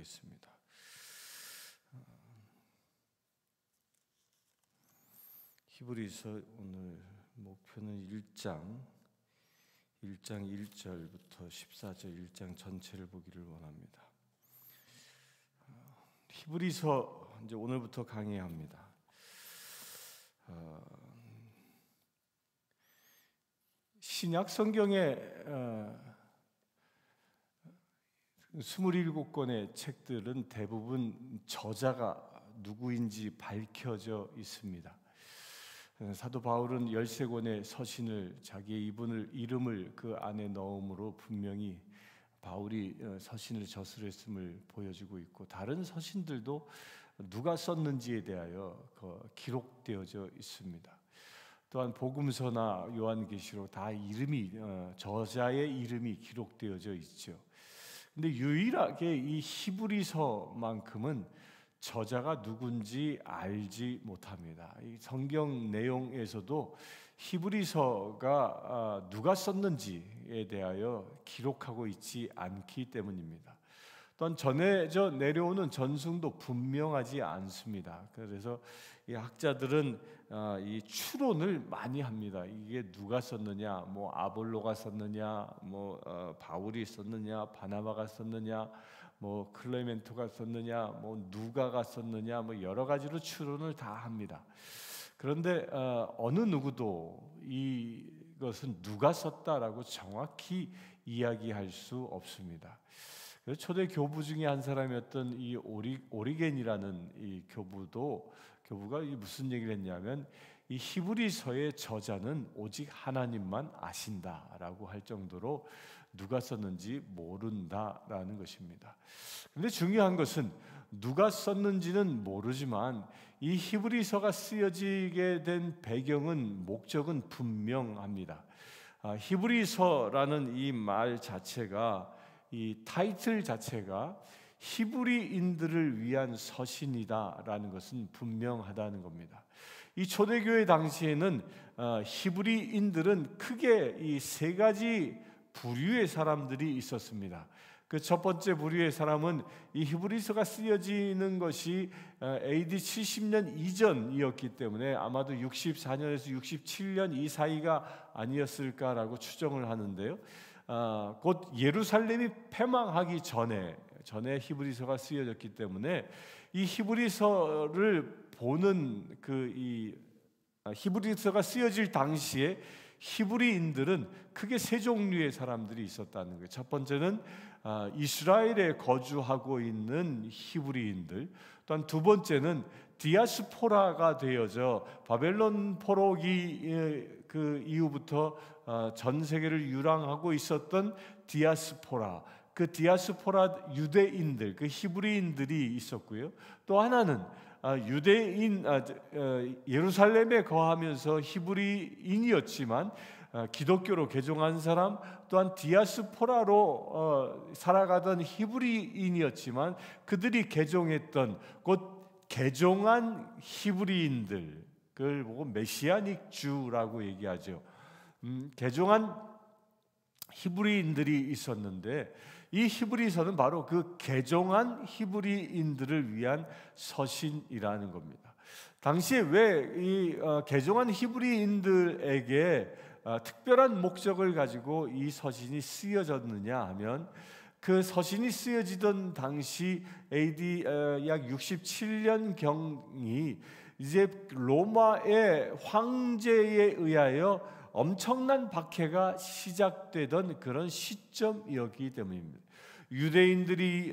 보겠습니다. 히브리서 오늘 목표는 1장 1절부터 14절 1장 전체를 보기를 원합니다. 히브리서 이제 오늘부터 강의합니다. 신약 성경에 27권의 책들은 대부분 저자가 누구인지 밝혀져 있습니다. 사도 바울은 13권의 서신을 자기의 이름을 그 안에 넣음으로 분명히 바울이 서신을 저술했음을 보여주고 있고, 다른 서신들도 누가 썼는지에 대하여 기록되어져 있습니다. 또한 복음서나 요한계시록 다 저자의 이름이 기록되어져 있죠. 근데 유일하게 이 히브리서만큼은 저자가 누군지 알지 못합니다. 이 성경 내용에서도 히브리서가 누가 썼는지에 대하여 기록하고 있지 않기 때문입니다. 또한 전해져 내려오는 전승도 분명하지 않습니다. 그래서 이 학자들은 이 추론을 많이 합니다. 이게 누가 썼느냐, 뭐 아볼로가 썼느냐, 뭐 바울이 썼느냐, 바나바가 썼느냐, 뭐 클레멘토가 썼느냐, 뭐 누가가 썼느냐, 뭐 여러 가지로 추론을 다 합니다. 그런데 어느 누구도 이것은 누가 썼다라고 정확히 이야기할 수 없습니다. 초대 교부 중에 한 사람이었던 이 오리겐이라는 이 교부가 무슨 얘기를 했냐면, 이 히브리서의 저자는 오직 하나님만 아신다라고 할 정도로 누가 썼는지 모른다라는 것입니다. 그런데 중요한 것은 누가 썼는지는 모르지만 이 히브리서가 쓰여지게 된 배경은, 목적은 분명합니다. 히브리서라는 이 말 자체가, 이 타이틀 자체가 히브리인들을 위한 서신이다라는 것은 분명하다는 겁니다. 이 초대교회 당시에는 히브리인들은 크게 이 세 가지 부류의 사람들이 있었습니다. 그 첫 번째 부류의 사람은 이 히브리서가 쓰여지는 것이 AD 70년 이전이었기 때문에 아마도 64년에서 67년 이 사이가 아니었을까라고 추정을 하는데요. 곧 예루살렘이 패망하기 전에 히브리서가 쓰여졌기 때문에 이 히브리서를 보는 히브리서가 쓰여질 당시에 히브리인들은 크게 세 종류의 사람들이 있었다는 거예요. 첫 번째는 이스라엘에 거주하고 있는 히브리인들, 또한 두 번째는 디아스포라가 되어져 바벨론 포로기 그 이후부터 전 세계를 유랑하고 있었던 디아스포라, 그 디아스포라 유대인들, 그 히브리인들이 있었고요. 또 하나는 예루살렘에 거하면서 히브리인이었지만 기독교로 개종한 사람, 또한 디아스포라로 살아가던 히브리인이었지만 그들이 개종했던, 곧 개종한 히브리인들, 그걸 보고 메시아닉 주라고 얘기하죠. 개종한 히브리인들이 있었는데, 이 히브리서는 바로 그 개종한 히브리인들을 위한 서신이라는 겁니다. 당시에 왜 이 개종한 히브리인들에게 특별한 목적을 가지고 이 서신이 쓰여졌느냐 하면, 그 서신이 쓰여지던 당시 AD 약 67년경이 이제 로마의 황제에 의하여 엄청난 박해가 시작되던 그런 시점이었기 때문입니다. 유대인들이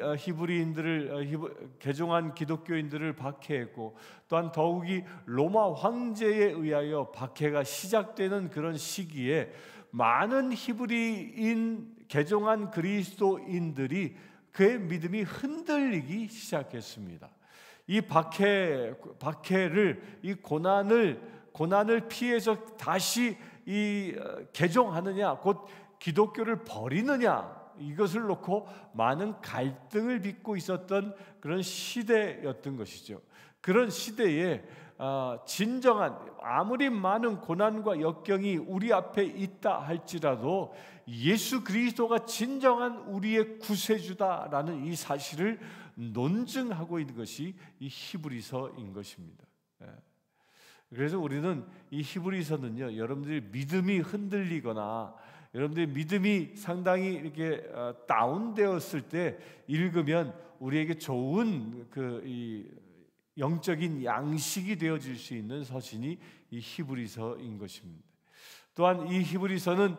개종한 기독교인들을 박해했고, 또한 더욱이 로마 황제에 의하여 박해가 시작되는 그런 시기에 많은 히브리인 개종한 그리스도인들이 그의 믿음이 흔들리기 시작했습니다. 이 박해를, 이 고난을 피해서 다시 개종하느냐, 곧 기독교를 버리느냐, 이것을 놓고 많은 갈등을 빚고 있었던 그런 시대였던 것이죠. 그런 시대에 진정한, 아무리 많은 고난과 역경이 우리 앞에 있다 할지라도 예수 그리스도가 진정한 우리의 구세주다라는 이 사실을 논증하고 있는 것이 이 히브리서인 것입니다. 그래서 우리는 이 히브리서는요, 여러분들이 믿음이 흔들리거나 여러분들의 믿음이 상당히 이렇게 다운되었을 때 읽으면 우리에게 좋은 이 영적인 양식이 되어질 수 있는 서신이 이 히브리서인 것입니다. 또한 이 히브리서는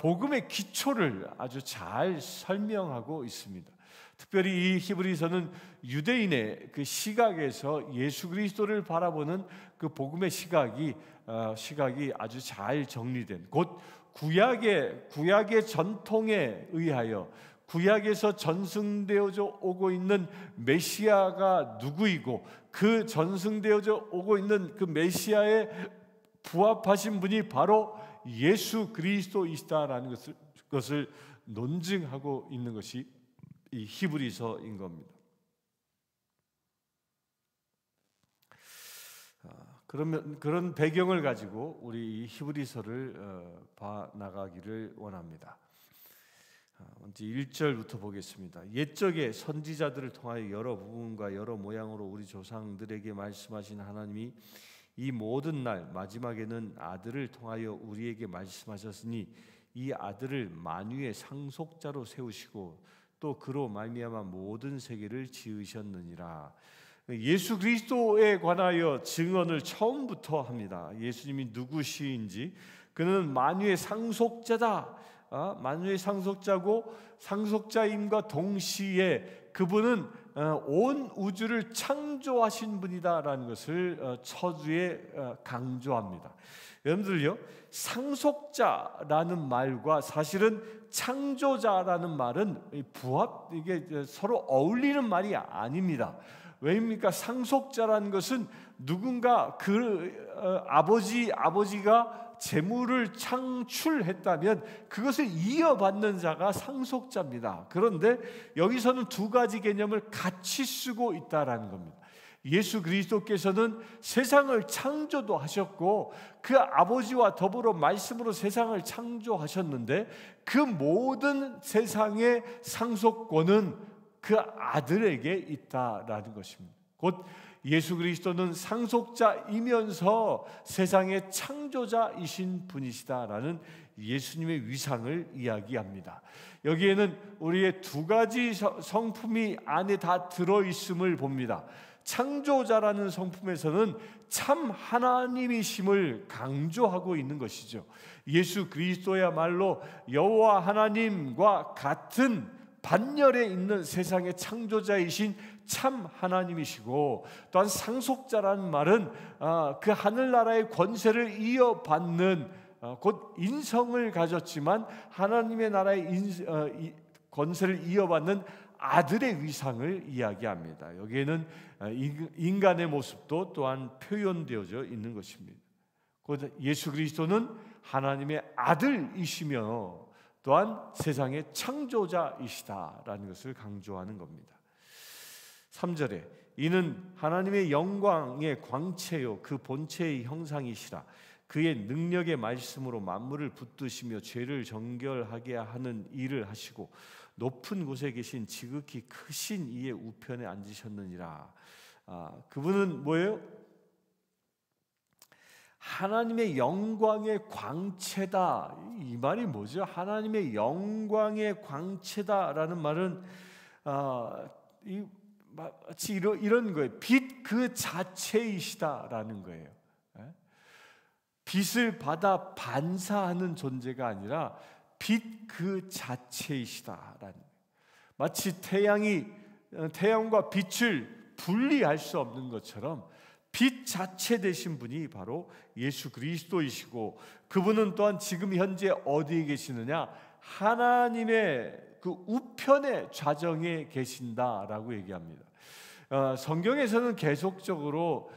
복음의 기초를 아주 잘 설명하고 있습니다. 특별히 이 히브리서는 유대인의 그 시각에서 예수 그리스도를 바라보는 그 복음의 시각이 아주 잘 정리된, 곧 구약의 전통에 의하여 구약에서 전승되어져 오고 있는 메시아가 누구이고 그 전승되어져 오고 있는 그 메시아에 부합하신 분이 바로 예수 그리스도이시다라는 것을 논증하고 있는 것이 이 히브리서인 겁니다. 그러면 그런 배경을 가지고 우리 이 히브리서를 봐 나가기를 원합니다. 먼저 1절부터 보겠습니다. 옛적에 선지자들을 통하여 여러 부분과 여러 모양으로 우리 조상들에게 말씀하신 하나님이 이 모든 날 마지막에는 아들을 통하여 우리에게 말씀하셨으니 이 아들을 만유의 상속자로 세우시고 또 그로 말미암아 모든 세계를 지으셨느니라. 예수 그리스도에 관하여 증언을 처음부터 합니다. 예수님이 누구시인지, 그는 만유의 상속자다. 만유의 상속자고 상속자임과 동시에 그분은 온 우주를 창조하신 분이다라는 것을 처주에 강조합니다. 여러분들요, 상속자라는 말과 사실은 창조자라는 말은 이게 서로 어울리는 말이 아닙니다. 왜입니까? 상속자라는 것은 누군가 아버지가 재물을 창출했다면 그것을 이어받는 자가 상속자입니다. 그런데 여기서는 두 가지 개념을 같이 쓰고 있다라는 겁니다. 예수 그리스도께서는 세상을 창조도 하셨고 그 아버지와 더불어 말씀으로 세상을 창조하셨는데 그 모든 세상의 상속권은 그 아들에게 있다라는 것입니다. 곧 예수 그리스도는 상속자이면서 세상의 창조자이신 분이시다라는 예수님의 위상을 이야기합니다. 여기에는 우리의 두 가지 성품이 안에 다 들어있음을 봅니다. 창조자라는 성품에서는 참 하나님이심을 강조하고 있는 것이죠. 예수 그리스도야말로 여호와 하나님과 같은 반열에 있는 세상의 창조자이신 참 하나님이시고, 또한 상속자라는 말은 그 하늘나라의 권세를 이어받는, 곧 인성을 가졌지만 하나님의 나라의 권세를 이어받는 아들의 위상을 이야기합니다. 여기에는 인간의 모습도 또한 표현되어져 있는 것입니다. 곧 예수 그리스도는 하나님의 아들이시며 또한 세상의 창조자이시다라는 것을 강조하는 겁니다. 3절에 이는 하나님의 영광의 광채요 그 본체의 형상이시라. 그의 능력의 말씀으로 만물을 붙드시며 죄를 정결하게 하는 일을 하시고 높은 곳에 계신 지극히 크신 이의 우편에 앉으셨느니라. 그분은 뭐예요? 하나님의 영광의 광채다. 이 말이 뭐죠? 하나님의 영광의 광채다라는 말은 마치 이런 거예요. 빛 그 자체이시다라는 거예요. 빛을 받아 반사하는 존재가 아니라 빛 그 자체이시다라는, 마치 태양과 빛을 분리할 수 없는 것처럼 빛 자체 되신 분이 바로 예수 그리스도이시고, 그분은 또한 지금 현재 어디에 계시느냐? 하나님의 그 우편의 좌정에 계신다라고 얘기합니다. 성경에서는 계속적으로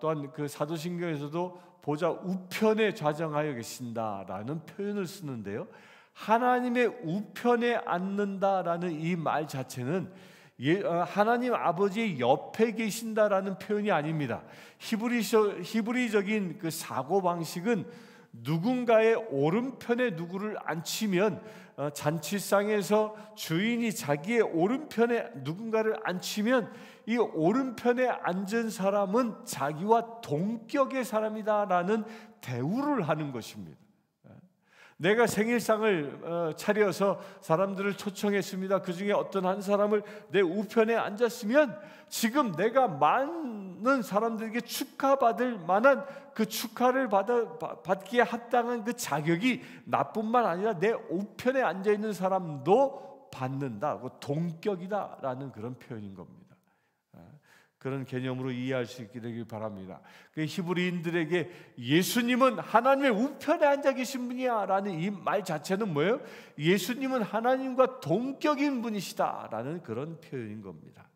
또한 그 사도신경에서도 보좌 우편에 좌정하여 계신다라는 표현을 쓰는데요, 하나님의 우편에 앉는다라는 이 말 자체는 하나님 아버지의 옆에 계신다라는 표현이 아닙니다. 히브리적인 그 사고 방식은 누군가의 오른편에 누구를 앉히면, 잔치상에서 주인이 자기의 오른편에 누군가를 앉히면 이 오른편에 앉은 사람은 자기와 동격의 사람이다라는 대우를 하는 것입니다. 내가 생일상을 차려서 사람들을 초청했습니다. 그 중에 어떤 한 사람을 내 우편에 앉았으면 지금 내가 많은 사람들에게 축하받을 만한 그 축하를 받기에 합당한 그 자격이 나뿐만 아니라 내 우편에 앉아있는 사람도 받는다. 동격이다라는 그런 표현인 겁니다. 그런 개념으로 이해할 수 있게 되길 바랍니다. 그 히브리인들에게 예수님은 하나님의 우편에 앉아 계신 분이야 라는 이 말 자체는 뭐예요? 예수님은 하나님과 동격인 분이시다 라는 그런 표현인 겁니다.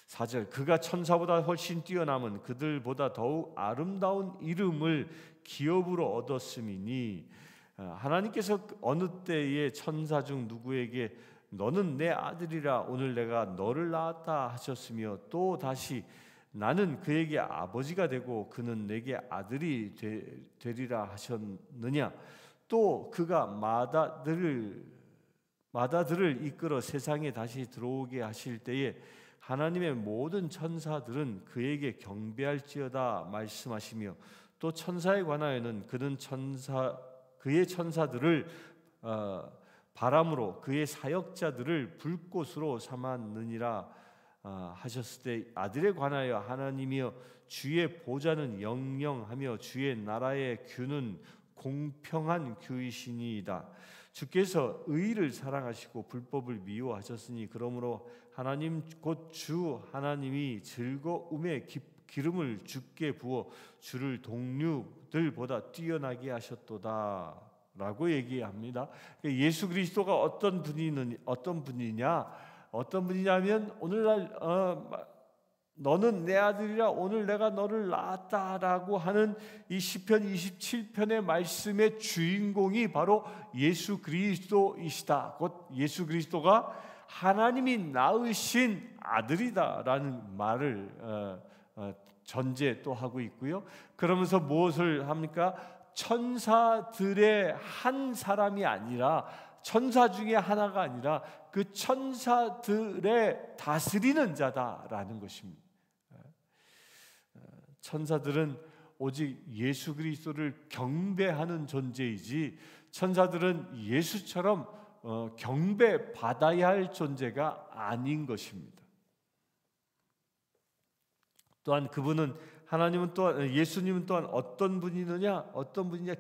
4절, 그가 천사보다 훨씬 뛰어남은 그들보다 더욱 아름다운 이름을 기업으로 얻었음이니, 하나님께서 어느 때에 천사 중 누구에게 너는 내 아들이라 오늘 내가 너를 낳았다 하셨으며, 또 다시 나는 그에게 아버지가 되고 그는 내게 아들이 되리라 하셨느냐. 또 그가 마다들을 이끌어 세상에 다시 들어오게 하실 때에 하나님의 모든 천사들은 그에게 경배할지어다 말씀하시며, 또 천사에 관하여는 그는 그의 천사들을 바람으로 그의 사역자들을 불꽃으로 삼았느니라 하셨을 때, 아들에 관하여 하나님이여 주의 보좌는 영영하며 주의 나라의 규는 공평한 규이시니이다. 주께서 의를 사랑하시고 불법을 미워하셨으니 그러므로 하나님 곧 주 하나님이 즐거움의 기름을 주께 부어 주를 동류들보다 뛰어나게 하셨도다 라고 얘기합니다. 예수 그리스도가 어떤 분이냐면 오늘날 너는 내 아들이라 오늘 내가 너를 낳았다라고 하는 이 시편 27편의 말씀의 주인공이 바로 예수 그리스도이시다. 곧 예수 그리스도가 하나님이 낳으신 아들이다라는 말을 전제 또 하고 있고요. 그러면서 무엇을 합니까? 천사들의 한 사람이 아니라, 천사 중에 하나가 아니라 그 천사들의 다스리는 자다라는 것입니다. 천사들은 오직 예수 그리스도를 경배하는 존재이지, 천사들은 예수처럼 경배받아야 할 존재가 아닌 것입니다. 또한 하나님은 또한, 예수님은 또한 어떤 분이냐?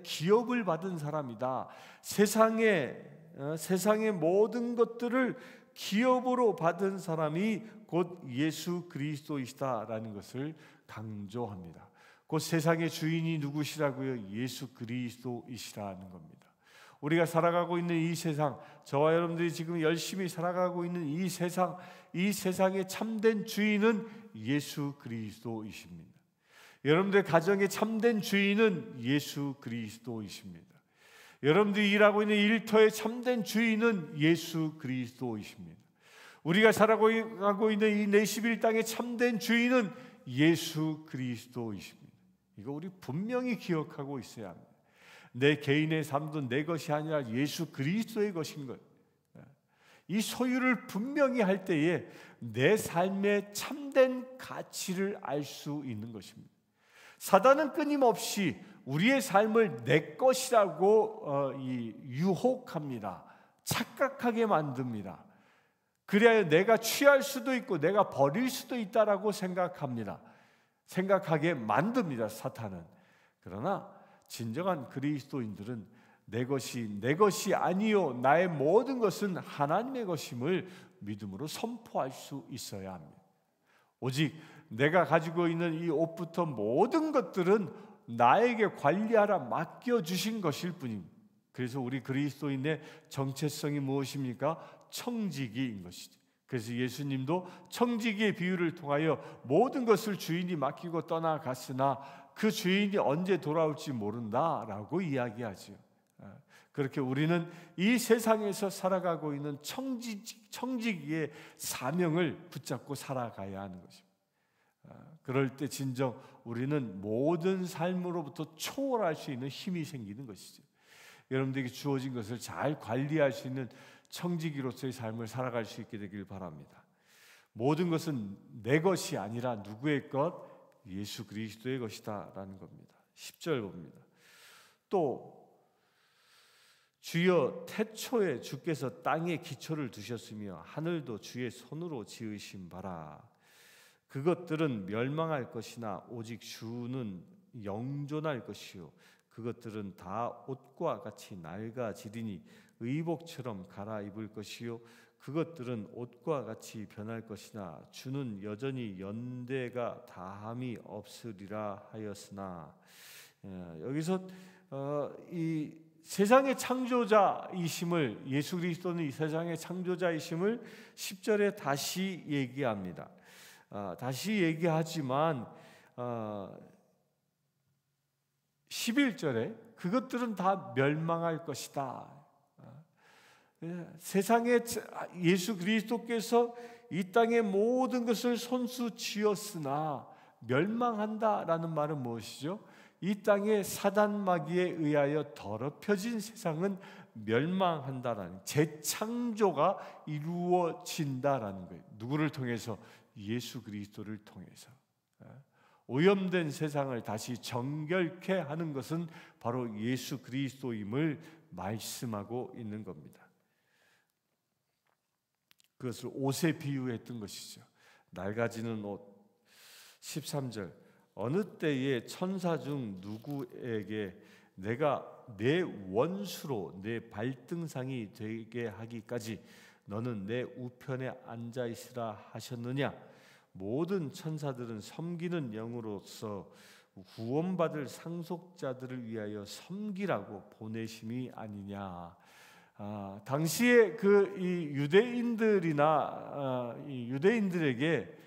기업을 받은 사람이다. 세상의 모든 것들을 기업으로 받은 사람이 곧 예수 그리스도이시다라는 것을 강조합니다. 곧 세상의 주인이 누구시라고요? 예수 그리스도이시라는 겁니다. 우리가 살아가고 있는 이 세상, 저와 여러분들이 지금 열심히 살아가고 있는 이 세상의 참된 주인은 예수 그리스도이십니다. 여러분들 가정의 참된 주인은 예수 그리스도이십니다. 여러분들이 일하고 있는 일터의 참된 주인은 예수 그리스도이십니다. 우리가 살아가고 있는 이 내시빌 땅의 참된 주인은 예수 그리스도이십니다. 이거 우리 분명히 기억하고 있어야 합니다. 내 개인의 삶도 내 것이 아니라 예수 그리스도의 것인 것, 이 소유를 분명히 할 때에 내 삶의 참된 가치를 알 수 있는 것입니다. 사단은 끊임없이 우리의 삶을 내 것이라고 유혹합니다. 착각하게 만듭니다. 그래야 내가 취할 수도 있고 내가 버릴 수도 있다라고 생각하게 만듭니다, 사탄은. 그러나 진정한 그리스도인들은 내 것이 아니요 나의 모든 것은 하나님의 것임을 믿음으로 선포할 수 있어야 합니다. 오직 내가 가지고 있는 이 옷부터 모든 것들은 나에게 관리하라 맡겨주신 것일 뿐입니다. 그래서 우리 그리스도인의 정체성이 무엇입니까? 청지기인 것이죠. 그래서 예수님도 청지기의 비유를 통하여 모든 것을 주인이 맡기고 떠나갔으나 그 주인이 언제 돌아올지 모른다라고 이야기하죠. 그렇게 우리는 이 세상에서 살아가고 있는 청지기의 사명을 붙잡고 살아가야 하는 것입니다. 그럴 때 진정 우리는 모든 삶으로부터 초월할 수 있는 힘이 생기는 것이죠. 여러분들에게 주어진 것을 잘 관리할 수 있는 청지기로서의 삶을 살아갈 수 있게 되길 바랍니다. 모든 것은 내 것이 아니라 누구의 것? 예수 그리스도의 것이다 라는 겁니다. 10절 봅니다. 또 주여 태초에 주께서 땅에 기초를 두셨으며 하늘도 주의 손으로 지으신 바라. 그것들은 멸망할 것이나 오직 주는 영존할 것이요 그것들은 다 옷과 같이 낡아지리니 의복처럼 갈아입을 것이요 그것들은 옷과 같이 변할 것이나 주는 여전히 연대가 다함이 없으리라 하였으나. 여기서 이 세상의 창조자이심을, 예수 그리스도는 이 세상의 창조자이심을 10절에 다시 얘기합니다. 다시 얘기하지만 11절에 그것들은 다 멸망할 것이다. 세상에 예수 그리스도께서 이 땅의 모든 것을 손수 쥐었으나 멸망한다라는 말은 무엇이죠? 이 땅의 사단 마귀에 의하여 더럽혀진 세상은 멸망한다라는, 재창조가 이루어진다라는 거예요. 누구를 통해서? 예수 그리스도를 통해서. 오염된 세상을 다시 정결케 하는 것은 바로 예수 그리스도임을 말씀하고 있는 겁니다. 그것을 옷에 비유했던 것이죠. 낡아지는 옷. 13절 어느 때에 천사 중 누구에게 내가 내 원수로 내 발등상이 되게 하기까지 너는 내 우편에 앉아 있으라 하셨느냐? 모든 천사들은 섬기는 영으로서 구원받을 상속자들을 위하여 섬기라고 보내심이 아니냐. 당시에 이 유대인들에게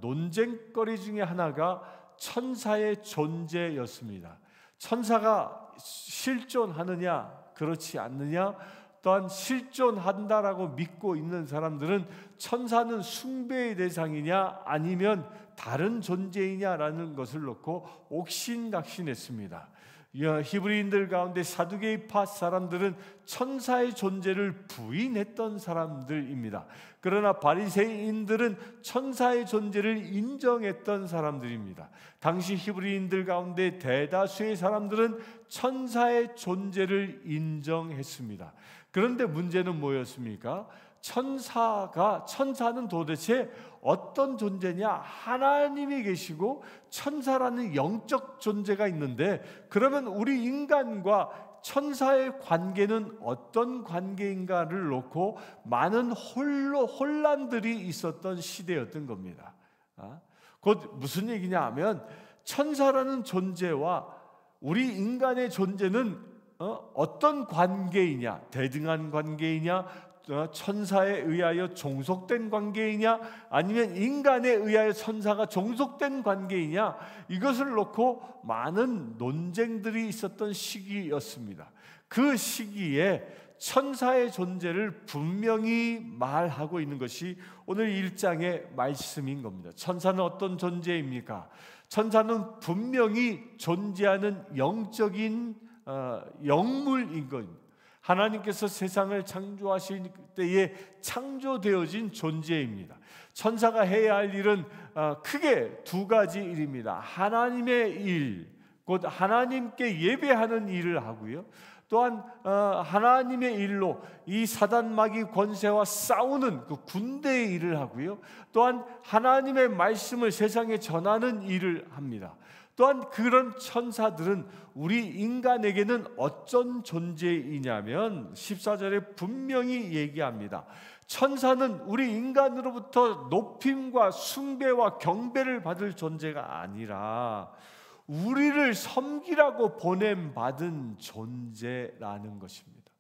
논쟁거리 중에 하나가 천사의 존재였습니다. 천사가 실존하느냐 그렇지 않느냐, 또한 실존한다라고 믿고 있는 사람들은 천사는 숭배의 대상이냐 아니면 다른 존재이냐라는 것을 놓고 옥신각신했습니다. 히브리인들 가운데 사두개이파 사람들은 천사의 존재를 부인했던 사람들입니다. 그러나 바리새인들은 천사의 존재를 인정했던 사람들입니다. 당시 히브리인들 가운데 대다수의 사람들은 천사의 존재를 인정했습니다. 그런데 문제는 뭐였습니까? 천사는 도대체 어떤 존재냐? 하나님이 계시고 천사라는 영적 존재가 있는데, 그러면 우리 인간과 천사의 관계는 어떤 관계인가를 놓고 많은 혼란들이 있었던 시대였던 겁니다. 곧 무슨 얘기냐 하면, 천사라는 존재와 우리 인간의 존재는 어떤 관계이냐? 대등한 관계이냐? 천사에 의하여 종속된 관계이냐, 아니면 인간에 의하여 천사가 종속된 관계이냐, 이것을 놓고 많은 논쟁들이 있었던 시기였습니다. 그 시기에 천사의 존재를 분명히 말하고 있는 것이 오늘 1장의 말씀인 겁니다. 천사는 어떤 존재입니까? 천사는 분명히 존재하는 영적인 영물인 겁니다. 하나님께서 세상을 창조하실 때에 창조되어진 존재입니다. 천사가 해야 할 일은 크게 두 가지 일입니다. 하나님의 일, 곧 하나님께 예배하는 일을 하고요, 또한 하나님의 일로 이 사단 마귀 권세와 싸우는 그 군대의 일을 하고요, 또한 하나님의 말씀을 세상에 전하는 일을 합니다. 또한 그런 천사들은 우리 인간에게는 어떤 존재이냐면 14절에 분명히 얘기합니다. 천사는 우리 인간으로부터 높임과 숭배와 경배를 받을 존재가 아니라 우리를 섬기라고 보냄받은 존재라는 것입니다.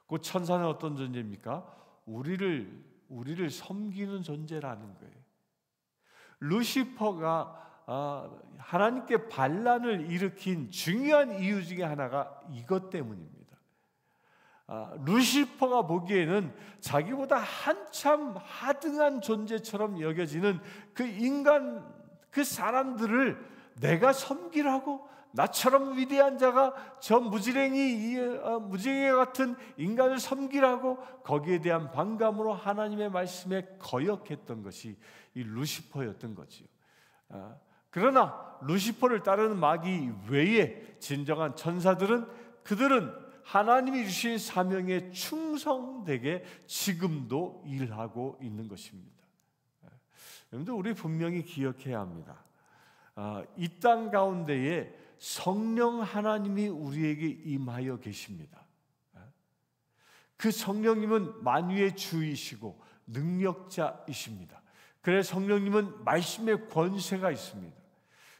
그 천사는 어떤 존재입니까? 우리를 섬기는 존재라는 거예요. 루시퍼가 하나님께 반란을 일으킨 중요한 이유 중에 하나가 이것 때문입니다. 루시퍼가 보기에는 자기보다 한참 하등한 존재처럼 여겨지는 그 인간, 그 사람들을 내가 섬기라고, 나처럼 위대한 자가 저 무지랭이 같은 인간을 섬기라고, 거기에 대한 반감으로 하나님의 말씀에 거역했던 것이 이 루시퍼였던 거지요. 그러나 루시퍼를 따르는 마귀 외에 진정한 천사들은, 그들은 하나님이 주신 사명에 충성되게 지금도 일하고 있는 것입니다. 여러분들, 우리 분명히 기억해야 합니다. 이 땅 가운데에 성령 하나님이 우리에게 임하여 계십니다. 그 성령님은 만유의 주이시고 능력자이십니다. 그래서 성령님은 말씀의 권세가 있습니다.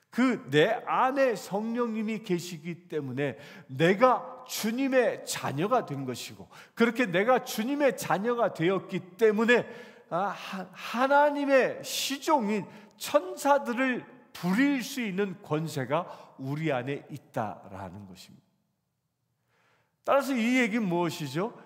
그 내 안에 성령님이 계시기 때문에 내가 주님의 자녀가 된 것이고, 그렇게 내가 주님의 자녀가 되었기 때문에 하나님의 시종인 천사들을 부릴 수 있는 권세가 우리 안에 있다라는 것입니다. 따라서 이 얘기는 무엇이죠?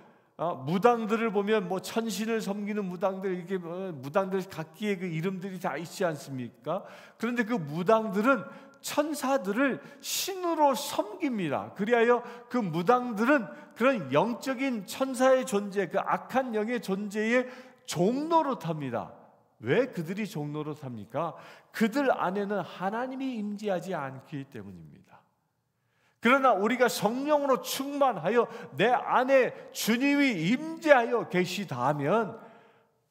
무당들을 보면 뭐 천신을 섬기는 무당들, 이게 무당들 각기의 그 이름들이 다 있지 않습니까? 그런데 그 무당들은 천사들을 신으로 섬깁니다. 그리하여 그 무당들은 그런 영적인 천사의 존재, 그 악한 영의 존재의 종노릇합니다. 왜 그들이 종노릇합니까? 그들 안에는 하나님이 임재하지 않기 때문입니다. 그러나 우리가 성령으로 충만하여 내 안에 주님이 임재하여 계시다 하면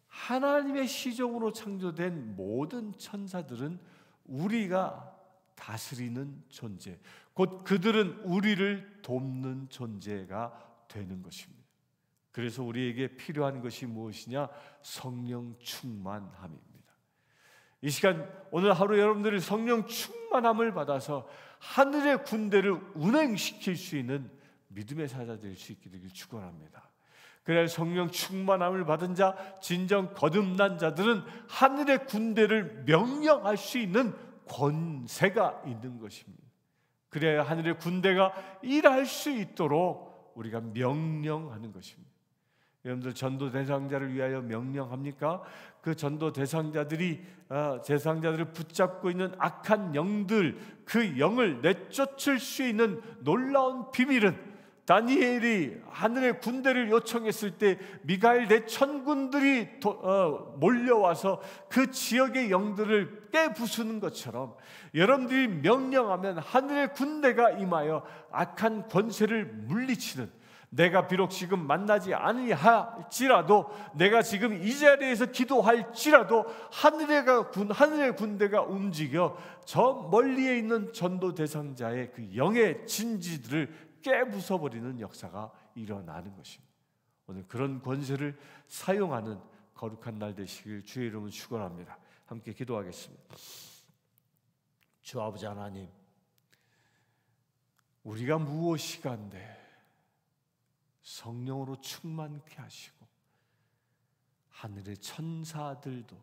하나님의 시종으로 창조된 모든 천사들은 우리가 다스리는 존재, 곧 그들은 우리를 돕는 존재가 되는 것입니다. 그래서 우리에게 필요한 것이 무엇이냐? 성령 충만함입니다. 이 시간 오늘 하루 여러분들이 성령 충만함을 받아서 하늘의 군대를 운행시킬 수 있는 믿음의 사자 될 수 있게 되길 축원합니다. 그래야 성령 충만함을 받은 자, 진정 거듭난 자들은 하늘의 군대를 명령할 수 있는 권세가 있는 것입니다. 그래야 하늘의 군대가 일할 수 있도록 우리가 명령하는 것입니다. 여러분들, 전도 대상자를 위하여 명령합니까? 그 전도 대상자들을 붙잡고 있는 악한 영들, 그 영을 내쫓을 수 있는 놀라운 비밀은, 다니엘이 하늘의 군대를 요청했을 때 미가엘 대천군들이 몰려와서 그 지역의 영들을 깨부수는 것처럼, 여러분들이 명령하면 하늘의 군대가 임하여 악한 권세를 물리치는, 내가 비록 지금 만나지 아니할지라도, 내가 지금 이 자리에서 기도할지라도 하늘의 군대가 움직여 저 멀리에 있는 전도 대상자의 그 영의 진지들을 깨부숴버리는 역사가 일어나는 것입니다. 오늘 그런 권세를 사용하는 거룩한 날 되시길 주의 이름으로 축원합니다. 함께 기도하겠습니다. 주 아버지 하나님, 우리가 무엇이간데 성령으로 충만케 하시고 하늘의 천사들도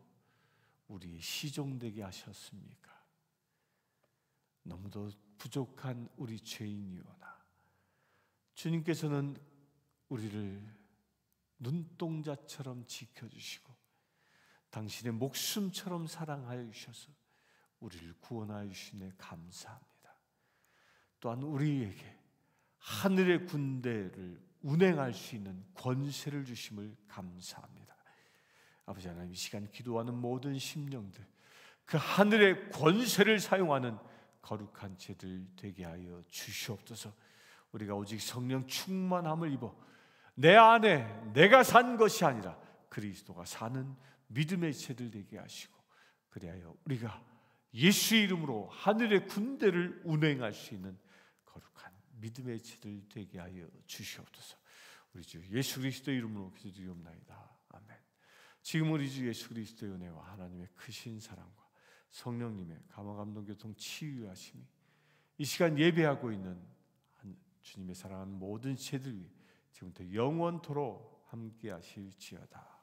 우리의 시종되게 하셨습니까? 너무도 부족한 우리 죄인이오나 주님께서는 우리를 눈동자처럼 지켜주시고 당신의 목숨처럼 사랑하여 주셔서 우리를 구원하여 주시네 감사합니다. 또한 우리에게 하늘의 군대를 운행할 수 있는 권세를 주심을 감사합니다. 아버지 하나님, 이 시간 기도하는 모든 심령들, 그 하늘의 권세를 사용하는 거룩한 죄들 되게 하여 주시옵소서. 우리가 오직 성령 충만함을 입어 내 안에 내가 산 것이 아니라 그리스도가 사는 믿음의 죄들 되게 하시고, 그리하여 우리가 예수의 이름으로 하늘의 군대를 운행할 수 있는 거룩한 믿음의 죄들 되게 하여 주시옵소서. 우리 주 예수 그리스도의 이름으로 기도드리옵나이다. 아멘. 지금 우리 주 예수 그리스도의 은혜와 하나님의 크신 사랑과 성령님의 감화감동 교통 치유하심이 이 시간 예배하고 있는 주님의 사랑하는 모든 죄들 위해 지금부터 영원토록 함께 하실지어다.